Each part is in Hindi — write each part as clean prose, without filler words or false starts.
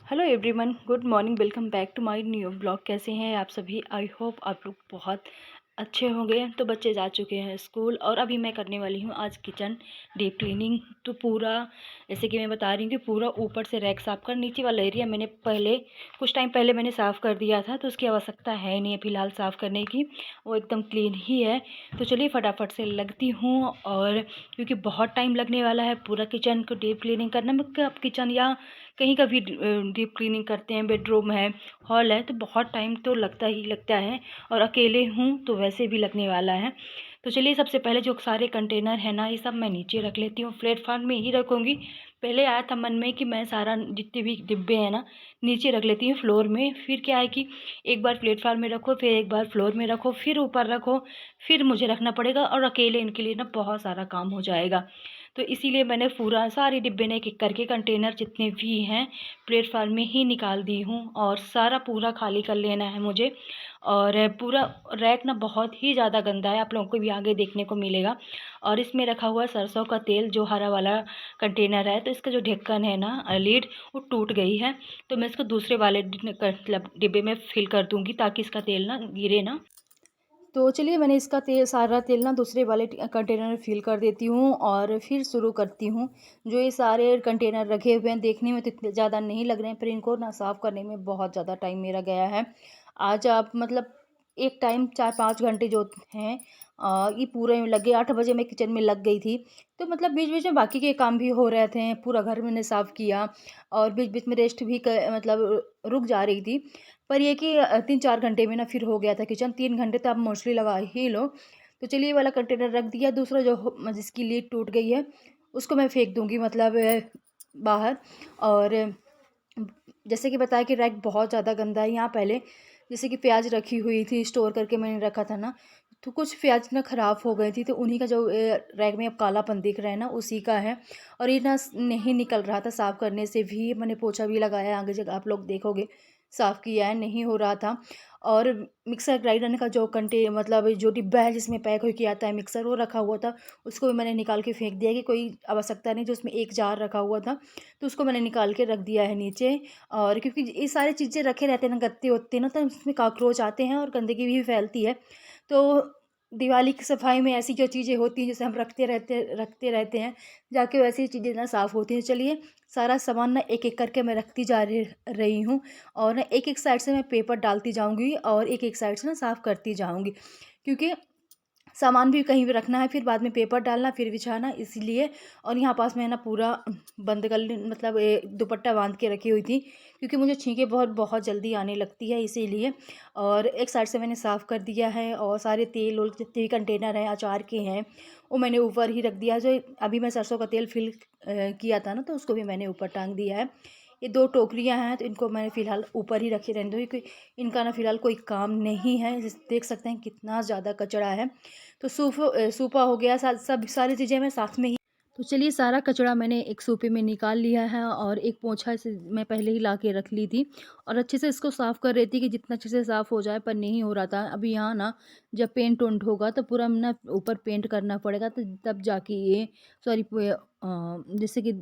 Hello everyone, good morning. Welcome back to my new blog. कैसे हैं आप सभी? आई होप आप लोग बहुत अच्छे होंगे। तो बच्चे जा चुके हैं स्कूल और अभी मैं करने वाली हूँ आज किचन डीप क्लीनिंग। तो पूरा जैसे कि मैं बता रही हूँ कि पूरा ऊपर से रैक साफ़ कर, नीचे वाला एरिया मैंने पहले कुछ टाइम पहले मैंने साफ़ कर दिया था, तो उसकी आवश्यकता है नहीं है फ़िलहाल साफ़ करने की, वो एकदम क्लीन ही है। तो चलिए फटाफट से लगती हूँ, और क्योंकि बहुत टाइम लगने वाला है पूरा किचन को डीप क्लीनिंग करने में। आप किचन या कहीं का भी डीप क्लीनिंग करते हैं, बेडरूम है, हॉल है, तो बहुत टाइम तो लगता ही लगता है, और अकेले हूँ तो वैसे भी लगने वाला है। तो चलिए सबसे पहले जो सारे कंटेनर है ना, ये सब मैं नीचे रख लेती हूँ, प्लेटफॉर्म में ही रखूँगी। पहले आया था मन में कि मैं सारा जितने भी डिब्बे हैं ना नीचे रख लेती हूँ फ्लोर में। फिर क्या है कि एक बार प्लेटफॉर्म में रखो, फिर एक बार फ्लोर में रखो, फिर ऊपर रखो, फिर मुझे रखना पड़ेगा, और अकेले इनके लिए ना बहुत सारा काम हो जाएगा। तो इसीलिए मैंने पूरा सारे डिब्बे ने एक-एक करके कंटेनर जितने भी हैं प्लेटफॉर्म में ही निकाल दी हूँ, और सारा पूरा खाली कर लेना है मुझे। और पूरा रैक ना बहुत ही ज़्यादा गंदा है, आप लोगों को भी आगे देखने को मिलेगा। और इसमें रखा हुआ है सरसों का तेल, जो हरा वाला कंटेनर है, तो इसका जो ढक्कन है ना लीड, वो टूट गई है। तो मैं इसको दूसरे वाले मतलब डिब्बे में फिल कर दूँगी ताकि इसका तेल ना गिरे ना। तो चलिए मैंने इसका सारा तेल ना दूसरे वाले कंटेनर में फ़िल कर देती हूँ, और फिर शुरू करती हूँ। जो ये सारे कंटेनर रखे हुए हैं देखने में तो इतने ज़्यादा नहीं लग रहे हैं, पर इनको ना साफ़ करने में बहुत ज़्यादा टाइम मेरा गया है। आज आप मतलब एक टाइम 4-5 घंटे जो हैं, ये पूरे में लग गए। 8 बजे मैं किचन में लग गई थी। तो मतलब बीच-बीच में बाकी के काम भी हो रहे थे, पूरा घर मैंने साफ़ किया, और बीच-बीच में रेस्ट भी मतलब रुक जा रही थी। पर ये कि 3-4 घंटे में ना फिर हो गया था किचन। 3 घंटे तो आप मोस्टली लगा ही लो। तो चलिए ये वाला कंटेनर रख दिया, दूसरा जो जिसकी लीड टूट गई है उसको मैं फेंक दूँगी मतलब बाहर। और जैसे कि बताया कि रैक बहुत ज़्यादा गंदा है। यहाँ पहले जैसे कि प्याज रखी हुई थी, स्टोर करके मैंने रखा था ना, तो कुछ प्याज ना ख़राब हो गई थी, तो उन्हीं का जो रैक में अब कालापन दिख रहा है ना, उसी का है। और ये ना नहीं निकल रहा था, साफ़ करने से भी मैंने पोछा भी लगाया, आगे जगह आप लोग देखोगे साफ़ किया है, नहीं हो रहा था। और मिक्सर ग्राइंडर का जो मतलब जो डिब्बा है जिसमें पैक होके आता है मिक्सर, वो रखा हुआ था, उसको भी मैंने निकाल के फेंक दिया कि कोई आवश्यकता नहीं। जो उसमें एक जार रखा हुआ था, तो उसको मैंने निकाल के रख दिया है नीचे। और क्योंकि ये सारी चीज़ें रखे रहते हैं ना गत्ते-वत्ते ना, तो उसमें कॉकरोच आते हैं और गंदगी भी फैलती है। तो दिवाली की सफाई में ऐसी जो चीज़ें होती हैं जैसे हम रखते रहते हैं, जाके वैसी चीज़ें ना साफ़ होती हैं। चलिए सारा सामान ना एक-एक करके मैं रखती जा रही हूँ, और ना एक-एक साइड से मैं पेपर डालती जाऊँगी, और एक-एक साइड से ना साफ़ करती जाऊँगी, क्योंकि सामान भी कहीं भी रखना है, फिर बाद में पेपर डालना, फिर बिछाना, इसलिए। और यहाँ पास मैं ना पूरा बंद कर मतलब दुपट्टा बांध के रखी हुई थी, क्योंकि मुझे छींकें बहुत बहुत जल्दी आने लगती है, इसीलिए। और एक साइड से मैंने साफ़ कर दिया है, और सारे तेल और जितने भी कंटेनर हैं अचार के हैं, वो मैंने ऊपर ही रख दिया। जो अभी मैं सरसों का तेल फिल किया था ना, तो उसको भी मैंने ऊपर टांग दिया है। ये 2 टोकरियाँ हैं, तो इनको मैंने फ़िलहाल ऊपर ही रखे रहने दूँगी, क्योंकि इनका ना फ़िलहाल कोई काम नहीं है। देख सकते हैं कितना ज़्यादा कचरा है। तो सूपा हो गया, सब सारी चीज़ें मैं साथ में ही। तो चलिए सारा कचरा मैंने एक सूपे में निकाल लिया है, और एक पोंछा से मैं पहले ही ला के रख ली थी, और अच्छे से इसको साफ़ कर रही थी कि जितना अच्छे से साफ़ हो जाए, पर नहीं हो रहा था। अभी यहाँ ना जब पेंट ओंट होगा तो पूरा ना ऊपर पेंट करना पड़ेगा, तो तब जाके ये सॉरी जैसे कि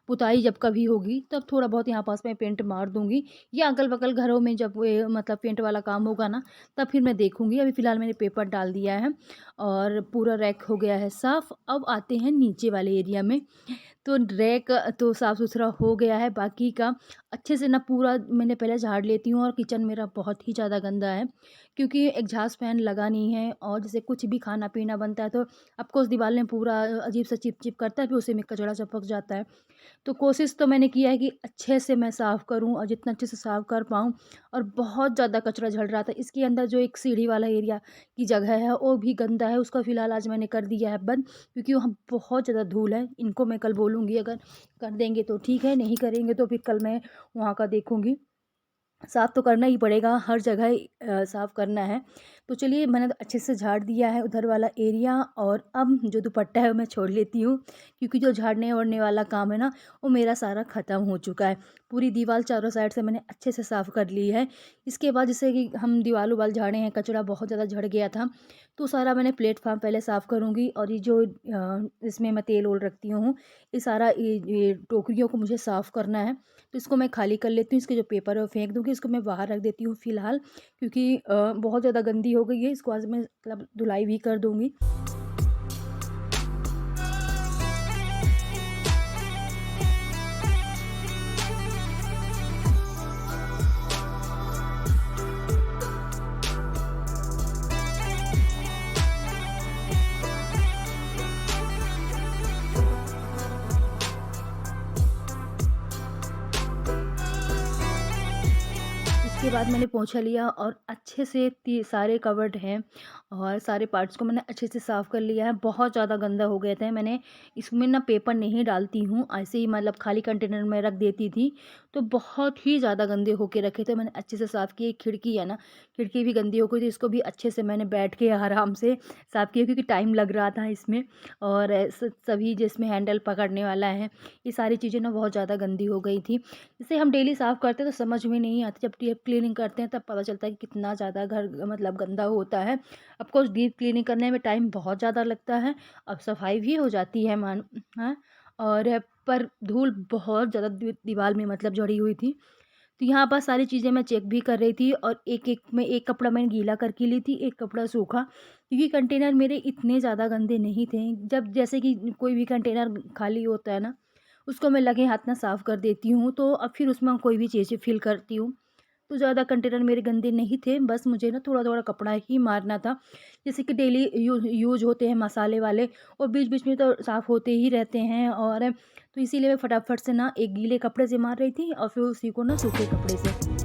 पुताई जब कभी होगी तब थोड़ा बहुत यहाँ पास में पेंट मार दूँगी, या अगल-बगल घरों में जब ये मतलब पेंट वाला काम होगा ना, तब फिर मैं देखूँगी। अभी फ़िलहाल मैंने पेपर डाल दिया है, और पूरा रैक हो गया है साफ़। अब आते हैं नीचे वाले एरिया में। तो रैक तो साफ़-सुथरा हो गया है, बाकी का अच्छे से ना पूरा मैंने पहले झाड़ लेती हूँ। और किचन मेरा बहुत ही ज़्यादा गंदा है, क्योंकि एग्ज़ॉस्ट फ़ैन लगा नहीं है, और जैसे कुछ भी खाना-पीना बनता है तो ऑफ़कोर्स दीवार में पूरा अजीब-सा चिप-चिप करता है, फिर उसी में कचरा चिपक जाता है। तो कोशिश तो मैंने किया है कि अच्छे से मैं साफ़ करूँ, और जितना अच्छे से साफ़ कर पाऊँ। और बहुत ज़्यादा कचरा झड़ रहा था। इसके अंदर जो एक सीढ़ी वाला एरिया की जगह है, वो भी गंदा है, उसका फ़िलहाल आज मैंने कर दिया है बंद, क्योंकि वहाँ बहुत ज़्यादा धूल है। इनको मैं कल बोलूँगी, अगर कर देंगे तो ठीक है, नहीं करेंगे तो फिर कल मैं वहाँ का देखूँगी। साफ़ तो करना ही पड़ेगा, हर जगह साफ़ करना है। तो चलिए मैंने तो अच्छे से झाड़ दिया है उधर वाला एरिया, और अब जो दुपट्टा है वो मैं छोड़ लेती हूँ, क्योंकि जो झाड़ने ओढ़ने वाला काम है ना वो मेरा सारा ख़त्म हो चुका है। पूरी दीवार चारों साइड से मैंने अच्छे से साफ़ कर ली है। इसके बाद जैसे कि हम दीवार उवाल झाड़े हैं, कचरा बहुत ज़्यादा झड़ गया था, तो सारा मैंने प्लेटफॉर्म पहले साफ़ करूँगी, और ये जो इसमें मैं तेल ओल रखती हूँ, ये सारा ये टोकरियों को मुझे साफ़ करना है। तो इसको मैं खाली कर लेती हूँ, इसके जो पेपर है वो फेंक दूँगी, इसको मैं बाहर रख देती हूँ फ़िलहाल, क्योंकि बहुत ज़्यादा गंदी हो गई है। इसको आज मैं मतलब धुलाई भी कर दूँगी। इसके बाद मैंने पोंछा लिया और अच्छे से सारे कवर्ड हैं और सारे पार्ट्स को मैंने अच्छे से साफ़ कर लिया है। बहुत ज़्यादा गंदा हो गए थे। मैंने इसमें ना पेपर नहीं डालती हूँ, ऐसे ही मतलब खाली कंटेनर में रख देती थी, तो बहुत ही ज़्यादा गंदे होके रखे थे। मैंने अच्छे से साफ़ किए। खिड़की है ना, खिड़की भी गंदी हो गई थी, इसको भी अच्छे से मैंने बैठ के आराम से साफ़ किया, क्योंकि टाइम लग रहा था इसमें। और सभी जिसमें हैंडल पकड़ने वाला है, ये सारी चीज़ें ना बहुत ज़्यादा गंदी हो गई थी। इसे हम डेली साफ़ करते हैं तो समझ में नहीं आता, जब डीप क्लीनिंग करते हैं तब पता चलता है कि कितना ज़्यादा घर मतलब गंदा होता है। ऑफ़कोर्स डीप क्लीनिंग करने में टाइम बहुत ज़्यादा लगता है, अब सफाई भी हो जाती है हाँ, और पर धूल बहुत ज़्यादा दीवार में मतलब जड़ी हुई थी। तो यहाँ पर सारी चीज़ें मैं चेक भी कर रही थी, और एक-एक में एक कपड़ा मैंने गीला करके ली थी, एक कपड़ा सूखा, क्योंकि कंटेनर मेरे इतने ज़्यादा गंदे नहीं थे। जब जैसे कि कोई भी कंटेनर खाली होता है ना, उसको मैं लगे हाथ ना साफ़ कर देती हूँ, तो अब फिर उसमें कोई भी चीज़ें फ़िल करती हूँ। तो ज़्यादा कंटेनर मेरे गंदे नहीं थे, बस मुझे ना थोड़ा-थोड़ा कपड़ा ही मारना था। जैसे कि डेली यूज़ होते हैं मसाले वाले, और बीच-बीच में तो साफ़ होते ही रहते हैं, और तो इसीलिए मैं फटाफट से ना एक गीले कपड़े से मार रही थी और फिर उसी को ना सूखे कपड़े से।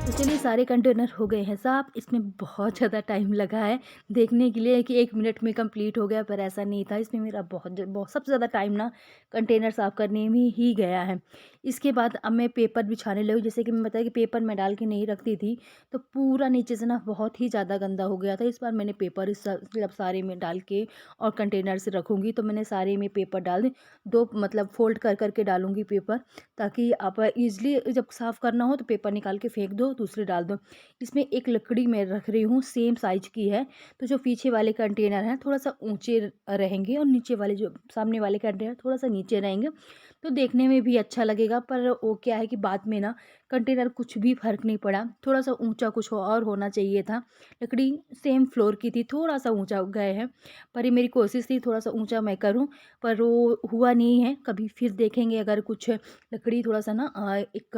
तो चलिए सारे कंटेनर हो गए हैं साफ़। इसमें बहुत ज़्यादा टाइम लगा है देखने के लिए कि 1 मिनट में कंप्लीट हो गया, पर ऐसा नहीं था। इसमें मेरा बहुत सबसे ज़्यादा टाइम ना कंटेनर साफ़ करने में ही गया है। इसके बाद अब मैं पेपर बिछाने लगी। जैसे कि मैं बताया कि पेपर मैं डाल के नहीं रखती थी, तो पूरा नीचे से ना बहुत ही ज़्यादा गंदा हो गया था। इस बार मैंने पेपर मतलब सारे में डाल के और कंटेनर से रखूँगी, तो मैंने सारे में पेपर डाल दी। 2 मतलब फ़ोल्ड कर के डालूँगी पेपर, ताकि आप ईज़िली जब साफ़ करना हो तो पेपर निकाल के फेंक दो, दूसरे डाल दो। इसमें एक लकड़ी मैं रख रही हूँ, सेम साइज़ की है, तो जो पीछे वाले कंटेनर हैं थोड़ा-सा ऊँचे रहेंगे, और नीचे वाले जो सामने वाले कंटेनर थोड़ा-सा नीचे रहेंगे, तो देखने में भी अच्छा लगेगा। पर वो क्या है कि बाद में ना कंटेनर कुछ भी फ़र्क नहीं पड़ा, थोड़ा-सा ऊँचा कुछ और होना चाहिए था। लकड़ी सेम फ्लोर की थी, थोड़ा-सा ऊँचा गए हैं, पर ये मेरी कोशिश थी थोड़ा-सा ऊँचा मैं करूँ, पर वो हुआ नहीं है। कभी फिर देखेंगे, अगर कुछ लकड़ी थोड़ा-सा ना एक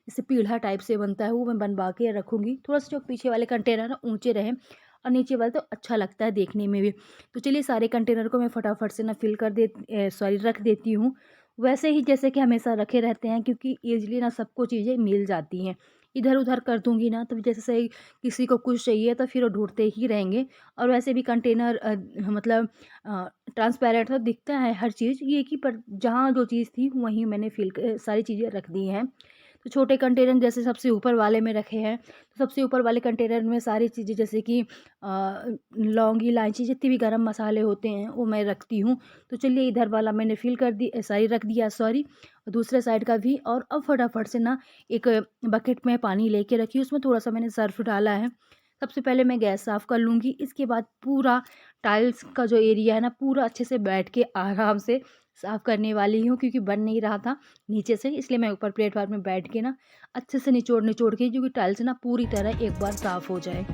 जैसे पीढ़ा टाइप से बनता है, वो मैं बनवा के रखूँगी। थोड़ा-सा जो पीछे वाले कंटेनर ना ऊँचे रहें, और नीचे वाले तो अच्छा लगता है देखने में भी। तो चलिए सारे कंटेनर को मैं फटाफट से ना फिल कर सॉरी रख देती हूँ। वैसे ही जैसे कि हमेशा रखे रहते हैं, क्योंकि ईज़िली ना सबको चीज़ें मिल जाती हैं। इधर-उधर कर दूँगी ना, तो जैसे सही किसी को कुछ चाहिए तो फिर वो ढूँढते ही रहेंगे। और वैसे भी कंटेनर मतलब ट्रांसपेरेंट तो दिखता है हर चीज़, ये कि पर जहाँ जो चीज़ थी वहीं मैंने सारी चीज़ें रख दी हैं। तो छोटे कंटेनर जैसे सबसे ऊपर वाले में रखे हैं, तो सबसे ऊपर वाले कंटेनर में सारी चीज़ें जैसे कि लौंग, इलायची, जितने भी गरम मसाले होते हैं वो मैं रखती हूँ। तो चलिए इधर वाला मैंने फिल कर दी सारी रख दिया, सॉरी, दूसरे साइड का भी। और अब फटाफट से ना एक बकेट में पानी लेके रखी, उसमें थोड़ा-सा मैंने सर्फ़ डाला है। सबसे पहले मैं गैस साफ़ कर लूँगी, इसके बाद पूरा टाइल्स का जो एरिया है ना, पूरा अच्छे से बैठ के आराम से साफ़ करने वाली हूँ, क्योंकि बन नहीं रहा था नीचे से, इसलिए मैं ऊपर प्लेटफ़ॉर्म में बैठ के ना अच्छे से निचोड़-निचोड़ के, क्योंकि टाइल्स ना पूरी तरह एक बार साफ़ हो जाए।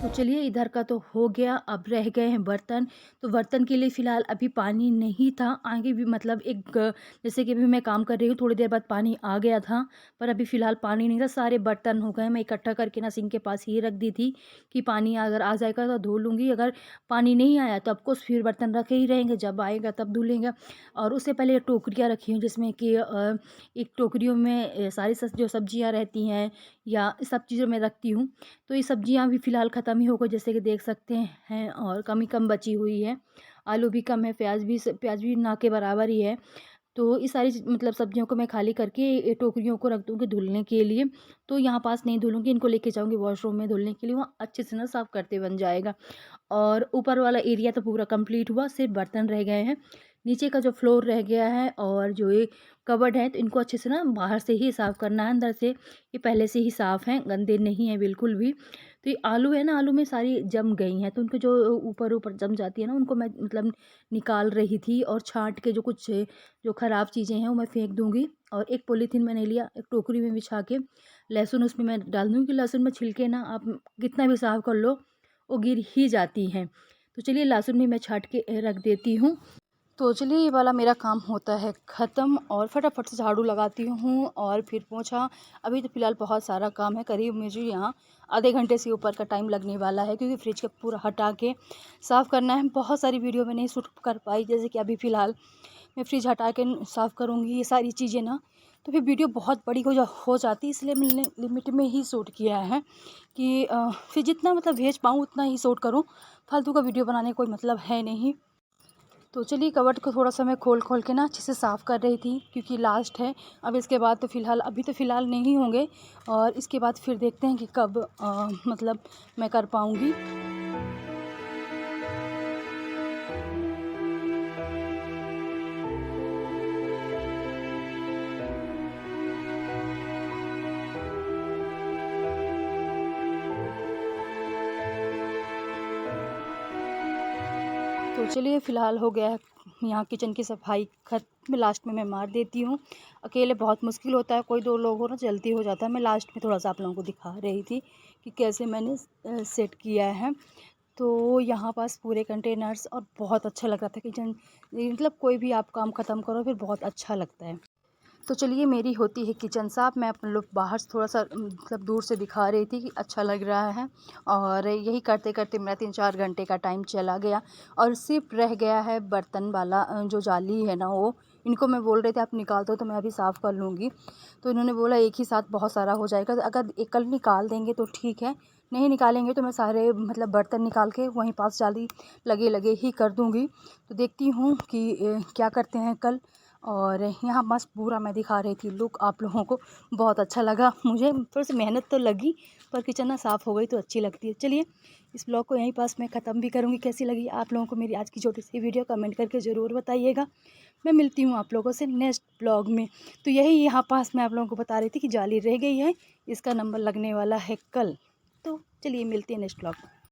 तो चलिए इधर का तो हो गया, अब रह गए हैं बर्तन। तो बर्तन के लिए फ़िलहाल अभी पानी नहीं था, आगे भी मतलब जैसे कि अभी मैं काम कर रही हूँ, थोड़ी देर बाद पानी आ गया था, पर अभी फ़िलहाल पानी नहीं था, सारे बर्तन हो गए। मैं इकट्ठा करके ना सिंक के पास ही रख दी थी कि पानी अगर आ जाएगा तो धो लूँगी, अगर पानी नहीं आया तो ऑफ़कोर्स फिर बर्तन रखे ही रहेंगे, जब आएगा तब धुलेंगे। और उससे पहले टोकरियाँ रखी हूँ जिसमें कि एक टोकरियों में सारी जो सब्जियाँ रहती हैं या सब चीज़ें मैं रखती हूँ। तो ये सब्जियाँ भी फ़िलहाल ख़त्म ही हो गई, जैसे कि देख सकते हैं, और कम ही कम बची हुई है। आलू भी कम है, प्याज़ भी ना के बराबर ही है। तो ये सारी मतलब सब्जियों को मैं खाली करके ये टोकरियों को रख दूँगी धुलने के लिए। तो यहाँ पास नहीं धुलूँगी, इनको लेके जाऊँगी वॉशरूम में धुलने के लिए, वहाँ अच्छे से ना साफ़ करते बन जाएगा। और ऊपर वाला एरिया तो पूरा कंप्लीट हुआ, सिर्फ बर्तन रह गए हैं। नीचे का जो फ्लोर रह गया है और जो ये कबर्ड है, तो इनको अच्छे से ना बाहर से ही साफ़ करना है, अंदर से ये पहले से ही साफ़ हैं, गंदे नहीं हैं बिल्कुल भी। तो ये आलू है ना, आलू में सारी जम गई हैं, तो उनको जो ऊपर-ऊपर जम जाती है ना, उनको मैं मतलब निकाल रही थी और छाँट के जो ख़राब चीज़ें हैं वो मैं फेंक दूँगी। और एक पॉलीथीन मैंने लिया, एक टोकरी में बिछा के लहसुन उसमें मैं डाल दूँगी, लहसुन में छिलके ना आप कितना भी साफ़ कर लो, वो गिर ही जाती हैं। तो चलिए लहसुन भी मैं छाँट के रख देती हूँ। तो चलिए ये वाला मेरा काम होता है ख़त्म और फटाफट से झाड़ू लगाती हूँ और फिर पोंछा। अभी तो फ़िलहाल बहुत सारा काम है, करीब मुझे यहाँ आधे घंटे से ऊपर का टाइम लगने वाला है, क्योंकि फ्रिज का पूरा हटा के साफ़ करना है। बहुत सारी वीडियो में नहीं शूट कर पाई, जैसे कि अभी फ़िलहाल मैं फ्रिज हटा के साफ़ करूँगी ये सारी चीज़ें ना, तो फिर वीडियो बहुत बड़ी हो जाती है, इसलिए मैंने लिमिट में ही शूट किया है कि फिर जितना मतलब भेज पाऊँ उतना ही शूट करूँ, फालतू का वीडियो बनाने का कोई मतलब है नहीं। तो चलिए कबर्ड को थोड़ा सा मैं खोल के ना अच्छे से साफ़ कर रही थी, क्योंकि लास्ट है। अब इसके बाद तो अभी तो फ़िलहाल नहीं होंगे, और इसके बाद फिर देखते हैं कि कब मतलब मैं कर पाऊँगी। तो चलिए फ़िलहाल हो गया है यहाँ किचन की सफाई खत्म। लास्ट में मैं मार देती हूँ, अकेले बहुत मुश्किल होता है, कोई 2 लोग हो ना जल्दी हो जाता है। मैं लास्ट में थोड़ा सा आप लोगों को दिखा रही थी कि कैसे मैंने सेट किया है। तो यहाँ पास पूरे कंटेनर्स, और बहुत अच्छा लग रहा था किचन, मतलब कोई भी आप काम ख़त्म करो फिर बहुत अच्छा लगता है। तो चलिए मेरी होती है किचन साफ़, मैं अपने लोग बाहर से थोड़ा सा मतलब दूर से दिखा रही थी कि अच्छा लग रहा है। और यही करते करते मेरा 3-4 घंटे का टाइम चला गया, और सिर्फ रह गया है बर्तन वाला जो जाली है ना, वो इनको मैं बोल रहे थे आप निकाल दो, तो मैं अभी साफ़ कर लूँगी। तो इन्होंने बोला एक ही साथ बहुत सारा हो जाएगा, तो अगर एक कल निकाल देंगे तो ठीक है, नहीं निकालेंगे तो मैं सारे मतलब बर्तन निकाल के वहीं पास जाली लगे लगे ही कर दूँगी। तो देखती हूँ कि क्या करते हैं कल। और यहाँ बस पूरा मैं दिखा रही थी लुक आप लोगों को, बहुत अच्छा लगा मुझे। थोड़ी सी मेहनत तो लगी, पर किचन ना साफ़ हो गई तो अच्छी लगती है। चलिए इस ब्लॉग को यहीं पास मैं ख़त्म भी करूँगी। कैसी लगी आप लोगों को मेरी आज की छोटी सी वीडियो, कमेंट करके ज़रूर बताइएगा। मैं मिलती हूँ आप लोगों से नेक्स्ट ब्लॉग में। तो यही यहाँ पास मैं आप लोगों को बता रही थी कि जाली रह गई है, इसका नंबर लगने वाला है कल। तो चलिए मिलते हैं नेक्स्ट ब्लॉग में।